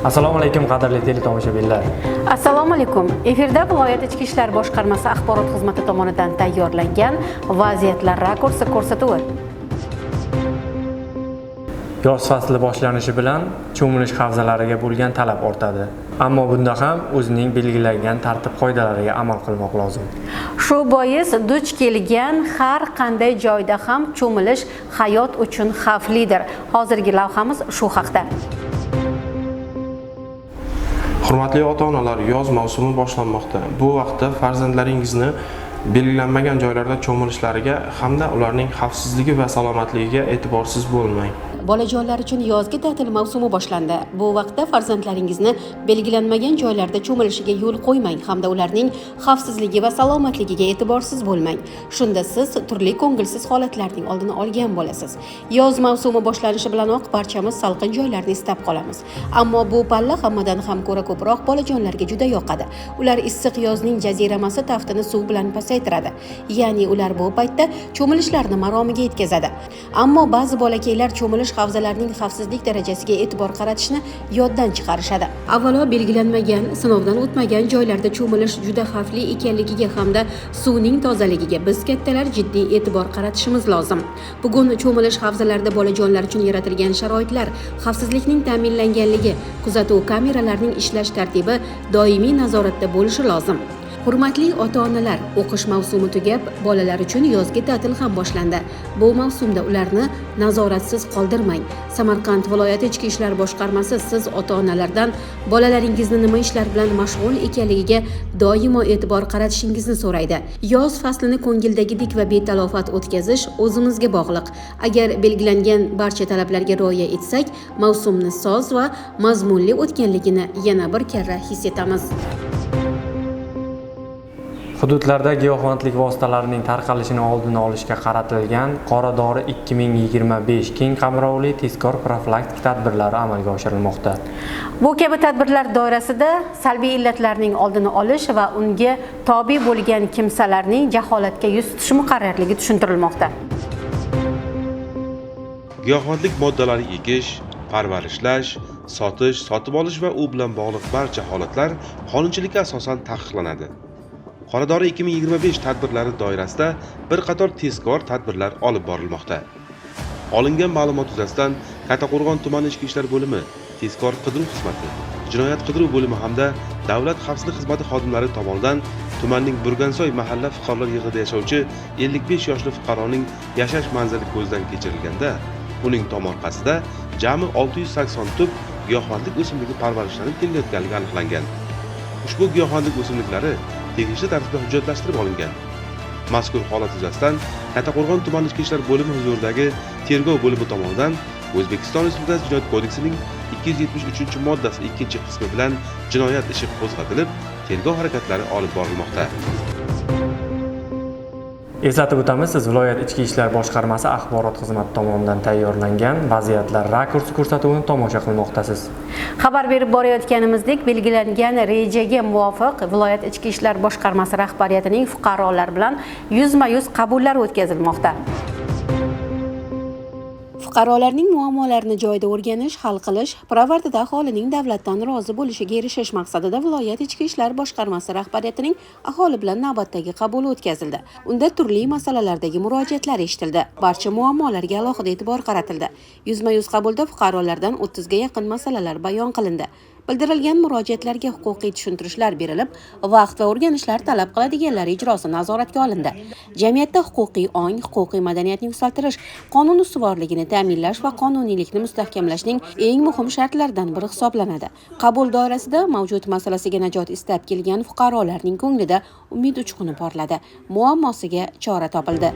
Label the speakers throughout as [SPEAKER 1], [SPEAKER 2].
[SPEAKER 1] Assalomu alaykum qadrli teletomoshabinlar.
[SPEAKER 2] Assalomu alaykum. Efirda viloyat ichki ishlar boshqarmasi axborot xizmati tomonidan tayyorlangan vaziyatlar rakursi ko'rsatuvi.
[SPEAKER 1] Yoz fasli boshlanishi bilan cho'milish havzalariga bo'lgan talab ortadi. Ammo bunda ham o'zining belgilangan tartib-qoidalariga amal qilmoq lozim.
[SPEAKER 2] Shu bois duch kelgan har qanday joyda ham cho'milish hayot uchun xavflidir. Hozirgi lavhamiz shu haqda.
[SPEAKER 3] Hurmatli ota-onalar, yoz mavsumi boshlanmoqda. Bu vaqtda farzandlaringizni belgilanmagan joylarda cho'milishlariga hamda ularning xavfsizligi va salomatligiga e'tiborsiz bo'lmang.
[SPEAKER 2] Bolajonlar uchun yozgi ta'til mavsumi boshlandi. Bu vaqtda farzandlaringizni belgilanmagan joylarda cho'milishiga yo'l qo'ymang hamda ularning xavfsizligi va salomatligiga e'tiborsiz bo'lmang. Shunda siz turli ko'ngilsiz holatlarning oldini olgan bo'lasiz. Yoz mavsumi boshlanishi bilanoq barchamiz salqin joylarni istab qolamiz. Ammo bu palla hammadan ham ko'ra ko'proq bolajonlarga juda yoqadi. Ular issiq yozning jaziramasi taftini suv bilan pasaytiradi. Ya'ni ular bu paytda cho'milishlarni maromiga yetkazadi. Ammo ba'zi bolakaylar cho'milish havzalarning xavfsizlik darajasiga e'tibor qaratishni yoddan chiqarishadi. Avvalo belgilanmagan, sinovdan o'tmagan joylarda cho'milish juda xavfli ekanligiga hamda suvning tozaligiga biz kattalar jiddiy e'tibor qaratishimiz lozim. Bugun cho'milish havzalarida bolajonlar uchun yaratilgan sharoitlar, xavfsizlikning ta'minlanganligi, kuzatuv kameralarining ishlash tartibi doimiy nazoratda bo'lishi lozim. Hurmatli ota-onalar, o'qish mavsumi tugab, bolalar uchun yozgi ta'til ham boshlandi. Bu mavsumda ularni nazoratsiz qoldirmang. Samarqand viloyati ichki ishlar boshqarmasi siz ota-onalardan bolalaringizni nima ishlar bilan mashg'ul ekanligiga doimo e'tibor qaratishingizni so'raydi. Yoz faslini ko'ngildagidek va betalofat o'tkazish o'zimizga bog'liq. Agar belgilangan barcha talablarga rioya etsak, mavsumni soz va mazmunli o'tganligini yana bir karra his etamiz.
[SPEAKER 1] Hududlarda giyohvandlik vositalarining tarqalishini oldini olishga qaratilgan Qora dori 2025 keng qamrovli tezkor profilaktik tadbirlari amalga oshirilmoqda.
[SPEAKER 2] Bu kabi tadbirlar doirasida salbiy illatlarning oldini olish va unga tobe bo'lgan kimsalarning jaholatga yuz tutishi muqarrarligi tushuntirilmoqda.
[SPEAKER 4] Giyohvandlik moddalari ekish, parvarishlash, sotish, sotib olish va u bilan bog'liq barcha holatlar qonunchilikka asosan taqiqlanadi. Qora dori 2025 tadbirlari doirasida bir qator tezkor tadbirlar olib borilmoqda. Olingan ma'lumot yuzasidan Kattaqo'rg'on tuman ichki ishlar bo'limi, tezkor qidiruv xizmati, jinoyat qidiruv bo'limi hamda davlat xavfsizlik xizmati xodimlari tomonidan tumanning Burgansoy mahalla fuqarolar yig'inida yashovchi 55 yoshli fuqaroning yashash manzili ko'zdan kechirilganda, uning tomorqasida jami 680 tup giyohvandlik o'simligi parvarishlanib kelayotganligi aniqlangan. Ushbu giyohvandlik o'simliklari tegishli tartibda hujjatlashtirib olingan. Mazkur holat yuzasidan Kattaqo'rg'on tuman ichki ishlar bo'limi huzuridagi tergov bo'limi tomonidan O'zbekiston Respublikasi Jinoyat kodeksining 273-moddasi 2-qismi bilan jinoyat ishi qo'zg'atilib, tergov harakatlari olib borilmoqda.
[SPEAKER 1] Eslatib o'tamiz, siz viloyat ichki ishlar boshqarmasi axborot xizmati tomonidan tayyorlangan vaziyatlar rakursi ko'rsatuvini tomosha qilmoqdasiz.
[SPEAKER 2] Xabar berib borayotganimizdek, belgilangan rejaga muvofiq viloyat ichki ishlar boshqarmasi rahbariyatining fuqarolar bilan yuzma-yuz qabullari o'tkazilmoqda. Fuqarolarning muammolarini joyida o'rganish, hal qilish, pirovardida aholining davlatdan rozi bo'lishiga erishish maqsadida viloyat ichki ishlar boshqarmasi rahbariyatining aholi bilan navbatdagi qabuli o'tkazildi. Unda turli masalalardagi murojaatlar eshitildi. Barcha muammolarga alohida e'tibor qaratildi. Yuzma-yuz qabulda fuqarolardan 30 ga yaqin masalalar bayon qilindi. Bildirilgan murojaatlarga huquqiy tushuntirishlar berilib, vaqt va o'rganishlar talab qiladiganlar ijrosi nazoratga olindi. Jamiyatda huquqiy ong, huquqiy madaniyatni yuksaltirish, qonun ustuvorligini ta'minlash va qonuniylikni mustahkamlashning eng muhim shartlaridan biri hisoblanadi. Qabul doirasida mavjud masalasiga najot istab kelgan fuqarolarning ko'nglida umid uchquni porladi. Muammosiga chora topildi.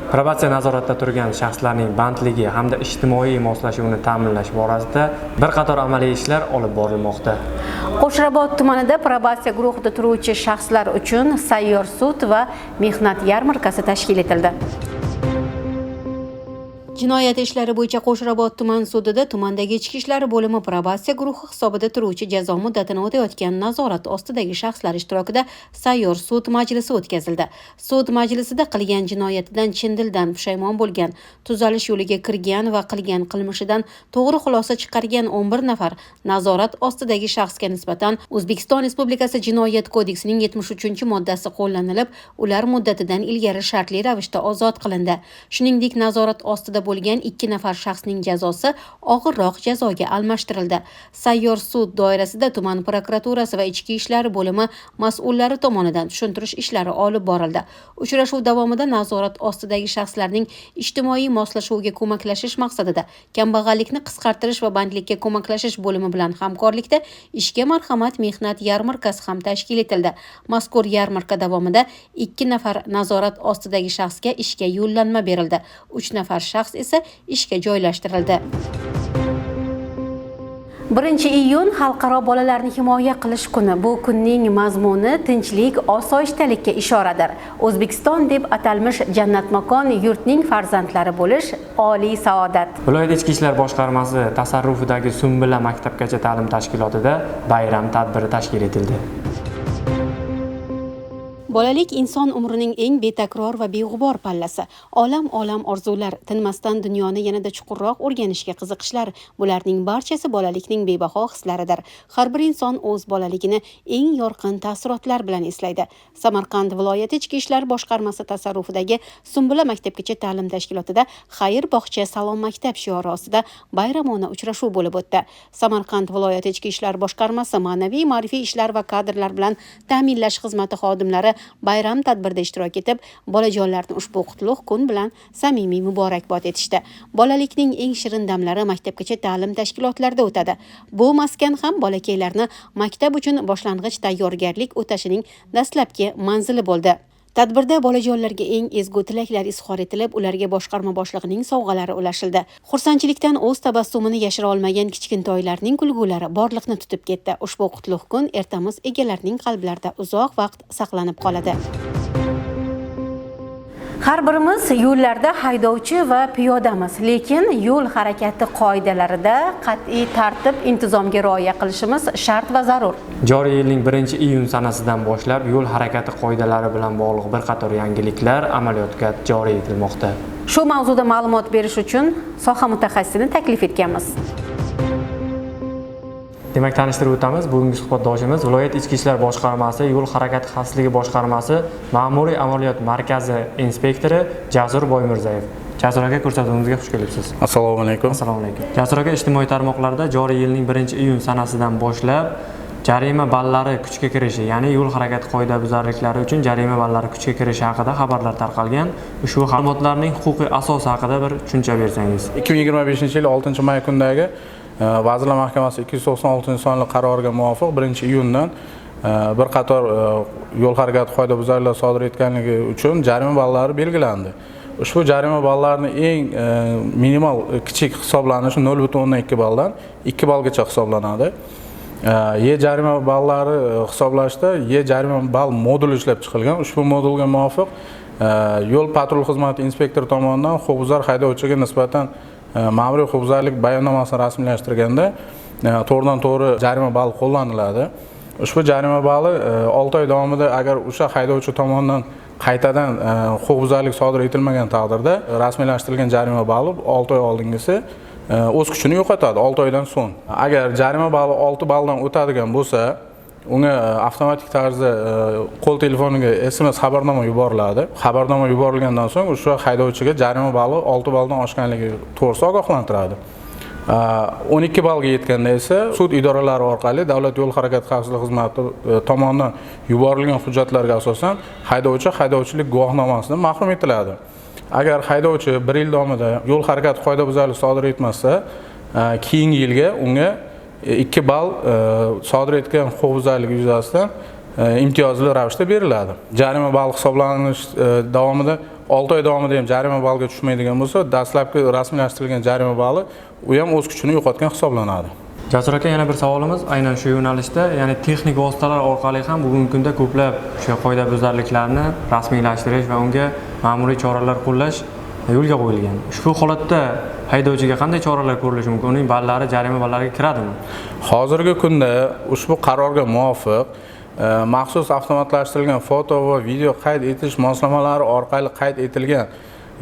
[SPEAKER 1] Probatsiya nazoratda turgan shaxslarning bandligi hamda ijtimoiy moslashuvini ta'minlash borasida bir qator amaliy ishlar olib borilmoqda.
[SPEAKER 2] Qo'shrabot tumanida probatsiya guruhida turuvchi shaxslar uchun sayyor sud va mehnat yarmarkasi tashkil etildi. Jinoyat ishlari bo'yicha Qo'shrabot tuman sudida tumandagi ichki ishlar bo'limi probatsiya guruhi hisobida turuvchi jazo muddatini o'tayotgan nazorat ostidagi shaxslar ishtirokida sayyor sud majlisi o'tkazildi. Sud majlisida qilgan jinoyatidan chin dildan pushaymon bo'lgan, tuzalish yo'liga kirgan va qilgan qilmishidan to'g'ri xulosa chiqargan 11 nafar nazorat ostidagi shaxsga nisbatan O'zbekiston Respublikasi Jinoyat kodeksining 73-moddasi qo'llanilib, ular muddatidan ilgari shartli ravishda ozod qilindi. Shuningdek, nazorat ostida bo'lgan 2 nafar shaxsning jazosi og'irroq jazoga almashtirildi. Sayyor sud doirasida tuman prokuraturasi va ichki ishlar bo'limi mas'ullari tomonidan tushuntirish ishlari olib borildi. Uchrashuv davomida nazorat ostidagi shaxslarning ijtimoiy moslashuviga ko'maklashish maqsadida kambag'allikni qisqartirish va bandlikka ko'maklashish bo'limi bilan hamkorlikda ishga marhamat mehnat yarmarkasi ham tashkil etildi. Mazkur yarmarka davomida 2 nafar nazorat ostidagi shaxsga ishga yo'llanma berildi. 3 nafar shaxs esa ishga joylashtirildi. 1-iyun Xalqaro bolalarni himoya qilish kuni. Bu kunning mazmuni tinchlik, osoyishtalikka ishoradir. O'zbekiston deb atalmish jannat makon yurtning farzandlari bo'lish oliy saodat.
[SPEAKER 1] Viloyat ichki ishlar boshqarmasi tasarrufidagi Sumbula maktabgacha ta'lim tashkilotida bayram tadbiri tashkil etildi.
[SPEAKER 2] Bolalik inson umrining eng betakror va beg'ubor pallasi. Olam orzular, tinmasdan dunyoni yanada chuqurroq o'rganishga qiziqishlar. Bularning barchasi bolalikning bebaho hislaridir. Har bir inson o'z bolaligini eng yorqin taassurotlar bilan eslaydi. Samarqand viloyati ichki ishlar boshqarmasi tasarrufidagi Sumbula maktabgacha ta'lim tashkilotida Xayr bog'cha salom maktab shiori ostida bayramona uchrashuv bo'lib o'tdi. Samarqand viloyati ichki ishlar boshqarmasi ma'naviy ma'rifiy ishlar va kadrlar bilan ta'minlash xizmati xodimlari bayram tadbirida ishtirok etib, bolajonlarni ushbu qutlug' kun bilan samimiy muborakbod etishdi. Bolalikning eng shirin damlari maktabgacha ta'lim tashkilotlarida o'tadi. Bu maskan ham bolakaylarni maktab uchun boshlang'ich tayyorgarlik o'tashining dastlabki manzili bo'ldi. Tadbirda bolajonlarga eng ezgu tilaklar izhor etilib, ularga boshqarma boshlig'ining sovg'alari ulashildi. Xursandchilikdan o'z tabassumini yashira olmagan kichkintoylarning kulgulari borliqni tutib ketdi. Ushbu qutlug' kun ertamiz egalarining qalblarida uzoq vaqt saqlanib qoladi. Har birimiz yo'llarda haydovchi va piyodamiz, lekin yo'l harakati qoidalarida qat'iy tartib, intizomga rioya qilishimiz shart va zarur.
[SPEAKER 1] Joriy yilning 1-iyun sanasidan boshlab yo'l harakati qoidalari bilan bog'liq bir qator yangiliklar amaliyotga joriy etilmoqda.
[SPEAKER 2] Shu mavzuda ma'lumot berish uchun soha mutaxassisini taklif etganmiz.
[SPEAKER 1] Demak, tanishtirib o'tamiz. Bugungi suhbatdoshimiz viloyat ichki ishlar boshqarmasi yo'l harakati xavfsizligi boshqarmasi ma'muriy amaliyot markazi inspektori Jasur Boymirzayev. Jasur aka, ko'rsatuvimizga xush kelibsiz.
[SPEAKER 5] Assalomu alaykum.
[SPEAKER 1] Assalomu alaykum. Jasur aka, ijtimoiy tarmoqlarda joriy yilning 1-iyun sanasidan boshlab jarima ballari kuchga kirishi, ya'ni yo'l harakati qoidabuzarliklari uchun jarima ballari kuchga kirishi haqida xabarlar tarqalgan. Ushbu ma'lumotlarning huquqiy asosi haqida bir tushuncha bersangiz.
[SPEAKER 5] 2025-yil 6-may kunidagi Vazirlar Mahkamasi 296-sonli qaroriga muvofiq 1-iyundan bir qator yo'l harakati qoidabuzarliklar sodir etganligi uchun jarima ballari belgilandi. Ushbu jarima ballarini eng minimal kichik hisoblanishi 0.2 balldan 2 ballgacha hisoblanadi. Jarima ballari hisoblashda jarima ball moduli ishlab chiqilgan. Ushbu modulga muvofiq yo'l patrul xizmati inspektori tomonidan huquqbuzar haydovchiga nisbatan ma'muriy huquqbuzarlik bayonnomasini rasmiylashtirganda to'g'ridan-to'g'ri jarima balli qo'llaniladi. Ushbu jarima balli 6 oy davomida agar o'sha haydovchi tomonidan qaytadan huquqbuzarlik sodir etilmagan taqdirda rasmiylashtirilgan jarima balli 6 oy oldingisi o'z kuchini yo'qotadi 6 oydan so'ng. Agar jarima balli 6 balldan o'tadigan bo'lsa, unga avtomatik tarzda qo'l telefoniga SMS xabarnoma yuboriladi. Xabarnoma yuborilgandan so'ng o'sha haydovchiga jarima balli 6 balldan oshganligi to'g'risida ogohlantiradi. 12 ballga yetganda esa sud idoralari orqali Davlat yo'l harakati xavfsizligi xizmati tomonidan yuborilgan hujjatlarga asosan haydovchilik guvohnomasidan mahrum etiladi. Agar haydovchi 1 yil davomida yo'l harakati qoidabuzarlik sodir etmasa, keyingi yilga unga 2 ball sodir etgan huquqbuzarlik yuzasidan imtiyozli ravishda beriladi. Jarima ball hisoblanish davomida 6 oy davomida ham jarima ballga tushmaydigan bo'lsa, dastlabki rasmiylashtirilgan jarima balli u ham o'z kuchini yo'qotgan hisoblanadi.
[SPEAKER 1] Jasur aka, yana bir savolimiz aynan shu yo'nalishda, ya'ni texnik vositalar orqali ham bugungi kunda ko'plab o'sha qoidabuzarliklarni rasmiylashtirish va unga ma'muriy choralar qo'llash yo'lga qo'yilgan. Ushbu holatda haydovchiga qanday choralar ko'rilishi mumkin? Uning ballari jarima ballariga kiradimi?
[SPEAKER 5] Hozirgi kunda ushbu qarorga muvofiq maxsus avtomatlashtirilgan foto va video qayd etish moslamalari orqali qayd etilgan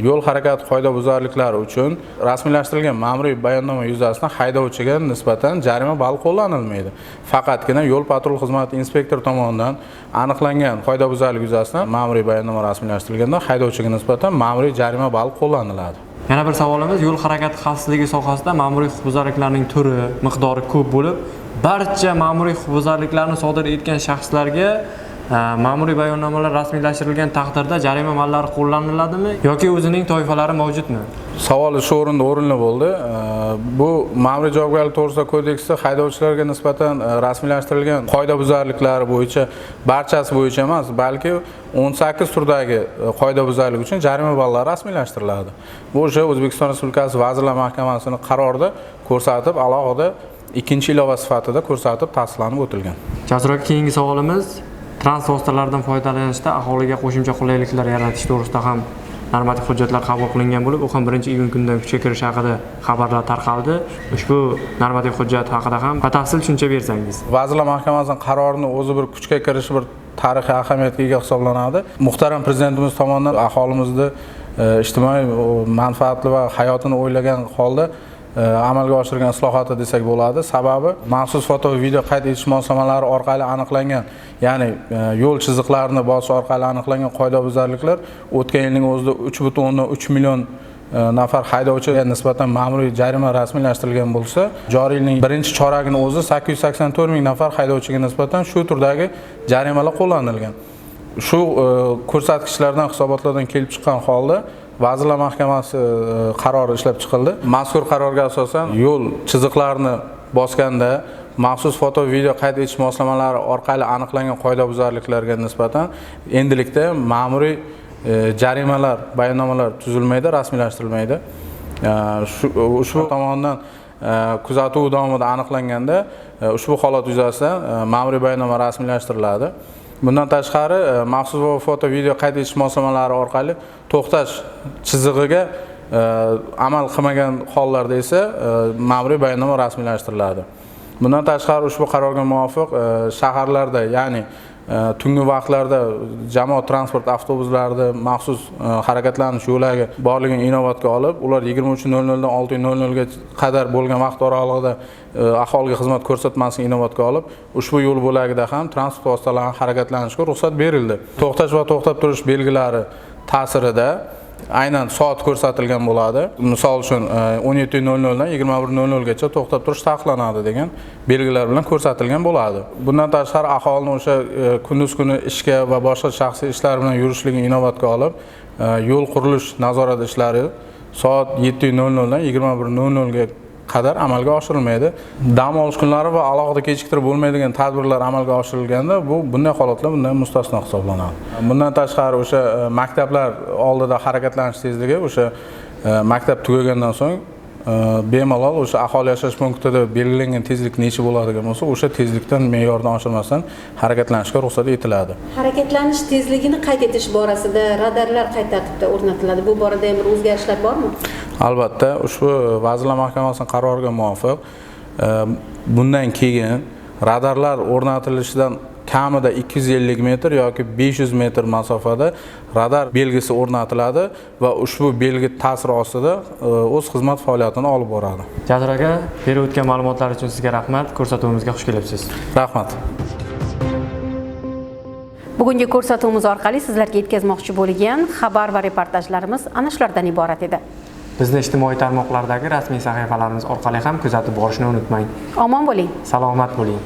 [SPEAKER 5] yo'l harakati qoidabuzarliklari uchun rasmiylashtirilgan ma'muriy bayonnoma yuzasidan haydovchiga nisbatan jarima balli qo'llanilmaydi. Faqatgina yo'l patrul xizmati inspektori tomonidan aniqlangan qoidabuzarlik yuzasidan ma'muriy bayonnoma rasmiylashtirilganda haydovchiga nisbatan ma'muriy jarima balli qo'llaniladi.
[SPEAKER 1] Yana bir savolimiz, yo'l harakati xavfsizligi sohasida ma'muriy huquqbuzarliklarning turi, miqdori ko'p bo'lib, barcha ma'muriy huquqbuzarliklarni sodir etgan shaxslarga ma'muriy bayonnomalar rasmiylashtirilgan taqdirda jarima mallari qo'llaniladimi yoki o'zining toifalari mavjudmi?
[SPEAKER 5] Savol shu o'rinda o'rinli bo'ldi. Bu ma'muriy javobgarlik to'g'risida kodeksda haydovchilarga nisbatan rasmiylashtirilgan qoidabuzarliklar bo'yicha barchasi bo'yicha emas, balki 18 turdagi qoidabuzarlik uchun jarima ballari rasmiylashtiriladi. Bu o'sha O'zbekiston Respublikasi Vazirlar Mahkamasining qarorida ko'rsatib, alohida ikkinchi ilova sifatida ko'rsatib tasdiqlanib o'tilgan.
[SPEAKER 1] Jasur aka, keyingi savolimiz, transport vositalaridan foydalanishda aholiga qo'shimcha qulayliklar yaratish to'g'risida ham normativ hujjatlar qabul qilingan bo'lib, u ham 1-iyun kunidan kuchga kirishi haqida xabarlar tarqaldi. Ushbu normativ hujjat haqida ham batafsil tushuncha bersangiz.
[SPEAKER 5] Vazirlar Mahkamasining qarorini o'zi bir kuchga kirishi bir tarixiy ahamiyatga ega hisoblanadi. Muhtaram prezidentimiz tomonidan aholimizni ijtimoiy manfaatli va hayotini o'ylagan holda amalga oshirilgan islohoti desak bo'ladi. Sababi maxsus foto va video qayd etish moslamalari orqali aniqlangan, ya'ni yo'l chiziqlarini bosish orqali aniqlangan qoidabuzarliklar o'tgan yilning o'zida 3,3 million nafar haydovchiga nisbatan ma'muriy jarima rasmiylashtirilgan bo'lsa, joriy yilning birinchi choragining o'zi 884 ming nafar haydovchiga nisbatan shu turdagi jarimalar qo'llanilgan. Shu ko'rsatkichlardan, hisobotlardan kelib chiqqan holda Vazirlar Mahkamasi qarori ishlab chiqildi. Mazkur qarorga asosan yo'l chiziqlarini bosganda maxsus foto va video qayd etish moslamalari orqali aniqlangan qoidabuzarliklarga nisbatan endilikda ma'muriy jarimalar, bayonnomalar tuzilmaydi, rasmiylashtirilmaydi. Ushbu tomonidan kuzatuv davomida aniqlanganda ushbu holat yuzasidan ma'muriy bayonnoma rasmiylashtiriladi. Bundan tashqari maxsus foto video qayd etish moslamalari orqali to'xtash chizig'iga amal qilmagan hollarda esa ma'muriy bayonnoma rasmiylashtiriladi. Bundan tashqari ushbu qarorga muvofiq shaharlarda, ya'ni tungi vaqtlarda jamoat transport avtobuslarida maxsus harakatlanish yo'lagi borligini inobatga olib, ular 23:00 dan 6:00 ga qadar bo'lgan vaqt oralig'ida aholiga xizmat ko'rsatmasini inobatga olib, ushbu yo'l bo'lagida ham transport vositalarining harakatlanishiga ruxsat berildi. To'xtash va to'xtab turish belgilari ta'sirida aynan soat ko'rsatilgan bo'ladi. Misol uchun 17:00 dan 21:00 gacha to'xtab turish taqiqlanadi degan belgilar bilan ko'rsatilgan bo'ladi. Bundan tashqari aholini o'sha kunduz kuni ishga va boshqa shaxsiy ishlar bilan yurishligini inobatga olib, yo'l qurilish nazorat ishlari soat 7:00 dan 21:00 ga qadar amalga oshirilmaydi. Dam olish kunlari va alohida kechiktirib bo'lmaydigan tadbirlar amalga oshirilganda bunday holatlar bundan mustasno hisoblanadi. Bundan tashqari o'sha maktablar oldida harakatlanish tezligi o'sha maktab tugagandan so'ng bemalol o'sha aholi yashash punktida belgilangan tezlik necha bo'ladigan bo'lsa, o'sha tezlikdan me'yordan oshirmasdan harakatlanishga ruxsat etiladi.
[SPEAKER 2] Harakatlanish tezligini qayd etish borasida radarlar qay tartibda o'rnatiladi? Bu borada ham bir o'zgarishlar bormi?
[SPEAKER 5] Albatta, ushbu Vazirlar Mahkamasining qaroriga muvofiq bundan keyin radarlar o'rnatilishidan kamida 250 metr yoki 500 metr masofada radar belgisi o'rnatiladi va ushbu belgi ta'siri ostida o'z xizmat faoliyatini olib boradi.
[SPEAKER 1] Jasur aka, berib o'tgan ma'lumotlar uchun sizga rahmat. Ko'rsatuvimizga xush kelibsiz.
[SPEAKER 5] Rahmat.
[SPEAKER 2] Bugungi ko'rsatuvimiz orqali sizlarga yetkazmoqchi bo'lgan xabar va reportajlarimiz ana shulardan iborat edi.
[SPEAKER 1] Bizni ijtimoiy tarmoqlardagi rasmiy sahifalarimiz orqali ham kuzatib borishni unutmang.
[SPEAKER 2] Omon bo'ling.
[SPEAKER 1] Salomat bo'ling.